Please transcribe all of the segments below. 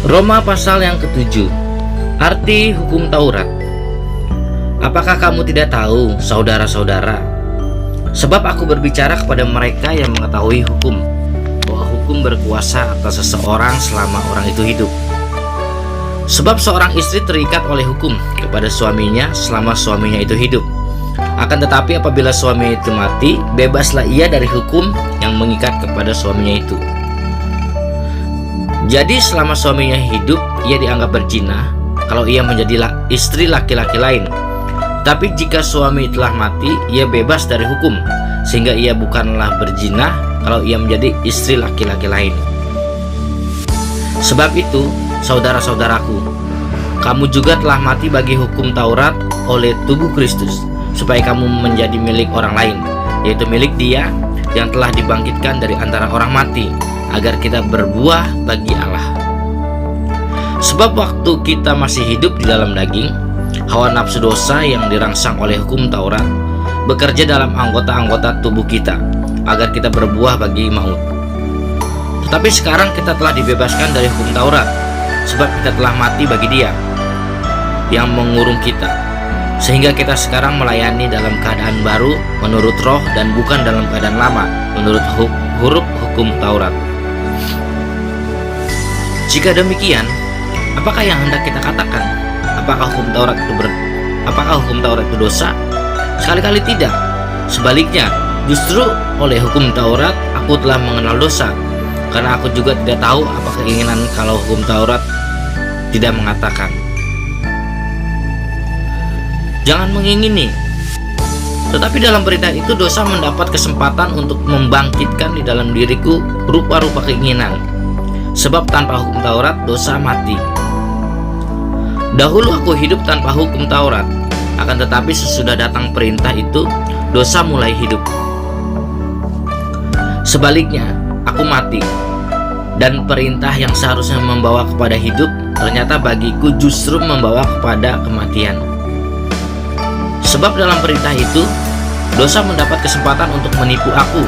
Roma pasal yang ke-7. Arti hukum Taurat. Apakah kamu tidak tahu, saudara-saudara? Sebab aku berbicara kepada mereka yang mengetahui hukum, bahwa hukum berkuasa atas seseorang selama orang itu hidup. Sebab seorang istri terikat oleh hukum kepada suaminya selama suaminya itu hidup. Akan tetapi apabila suami itu mati, bebaslah ia dari hukum yang mengikat kepada suaminya itu. Jadi selama suaminya hidup, ia dianggap berzina kalau ia menjadi istri laki-laki lain. Tapi jika suami telah mati, ia bebas dari hukum, sehingga ia bukanlah berzina kalau ia menjadi istri laki-laki lain. Sebab itu, saudara-saudaraku, kamu juga telah mati bagi hukum Taurat oleh tubuh Kristus, supaya kamu menjadi milik orang lain, yaitu milik Dia yang telah dibangkitkan dari antara orang mati, agar kita berbuah bagi Allah. Sebab waktu kita masih hidup di dalam daging, hawa nafsu dosa yang dirangsang oleh hukum Taurat bekerja dalam anggota-anggota tubuh kita, agar kita berbuah bagi maut. Tetapi sekarang kita telah dibebaskan dari hukum Taurat, sebab kita telah mati bagi Dia yang mengurung kita, sehingga kita sekarang melayani dalam keadaan baru menurut roh dan bukan dalam keadaan lama menurut huruf hukum Taurat. Jika demikian, apakah yang hendak kita katakan? Apakah hukum Taurat itu dosa? Sekali-kali tidak. Sebaliknya, justru oleh hukum Taurat aku telah mengenal dosa, karena aku juga tidak tahu apa keinginan kalau hukum Taurat tidak mengatakan, jangan mengingini. Tetapi dalam perintah itu dosa mendapat kesempatan untuk membangkitkan di dalam diriku rupa-rupa keinginan. Sebab tanpa hukum Taurat dosa mati. Dahulu aku hidup tanpa hukum Taurat, akan tetapi sesudah datang perintah itu, dosa mulai hidup. Sebaliknya, aku mati, dan perintah yang seharusnya membawa kepada hidup, ternyata bagiku justru membawa kepada kematian. Sebab dalam perintah itu, dosa mendapat kesempatan untuk menipu aku,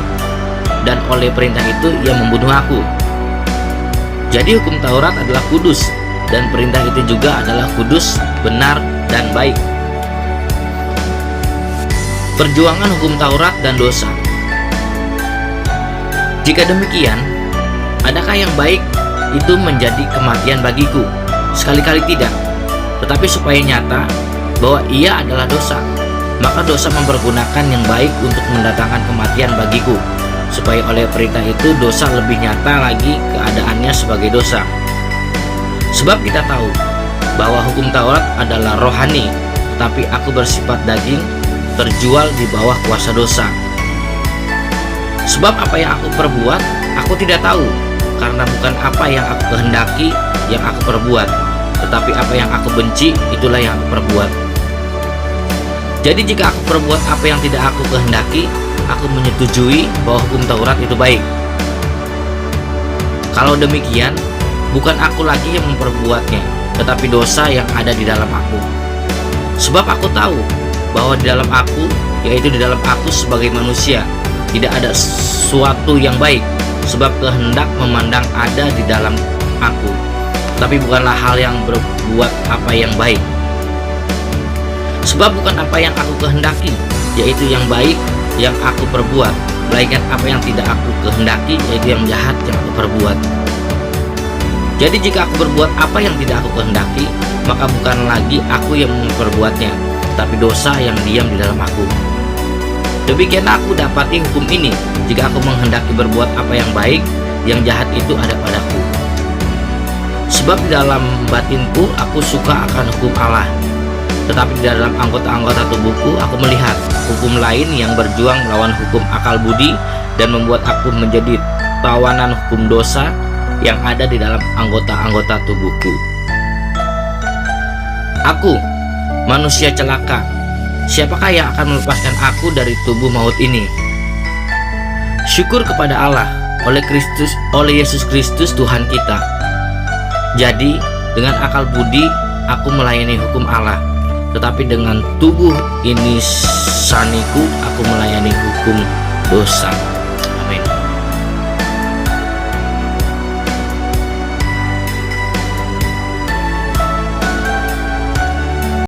dan oleh perintah itu ia membunuh aku. Jadi hukum Taurat adalah kudus, dan perintah itu juga adalah kudus, benar, dan baik. Perjuangan hukum Taurat dan dosa. Jika demikian, adakah yang baik itu menjadi kematian bagiku? Sekali-kali tidak. Tetapi supaya nyata bahwa ia adalah dosa, maka dosa mempergunakan yang baik untuk mendatangkan kematian bagiku, supaya oleh perintah itu dosa lebih nyata lagi keadaannya sebagai dosa. Sebab kita tahu bahwa hukum Taurat adalah rohani, tetapi aku bersifat daging, terjual di bawah kuasa dosa. Sebab apa yang aku perbuat, aku tidak tahu, karena bukan apa yang aku kehendaki yang aku perbuat, tetapi apa yang aku benci, itulah yang aku perbuat. Jadi jika aku perbuat apa yang tidak aku kehendaki, aku menyetujui bahwa hukum Taurat itu baik. Kalau demikian, bukan aku lagi yang memperbuatnya, tetapi dosa yang ada di dalam aku. Sebab aku tahu bahwa di dalam aku, yaitu di dalam aku sebagai manusia, tidak ada sesuatu yang baik. Sebab kehendak memandang ada di dalam aku, tapi bukanlah hal yang berbuat apa yang baik. Sebab bukan apa yang aku kehendaki, yaitu yang baik yang aku perbuat, melainkan apa yang tidak aku kehendaki, yaitu yang jahat yang aku perbuat. Jadi jika aku berbuat apa yang tidak aku kehendaki, maka bukan lagi aku yang memperbuatnya, tapi dosa yang diam di dalam aku. Demikian aku dapati hukum ini, jika aku menghendaki berbuat apa yang baik, yang jahat itu ada padaku. Sebab di dalam batinku aku suka akan hukum Allah, tetapi di dalam anggota-anggota tubuhku aku melihat hukum lain yang berjuang melawan hukum akal budi dan membuat aku menjadi tawanan hukum dosa yang ada di dalam anggota-anggota tubuhku. Aku, manusia celaka, siapakah yang akan melepaskan aku dari tubuh maut ini? Syukur kepada Allah oleh Yesus Kristus Tuhan kita. Jadi dengan akal budi aku melayani hukum Allah, tetapi dengan tubuh ini saniku aku melayani hukum dosa.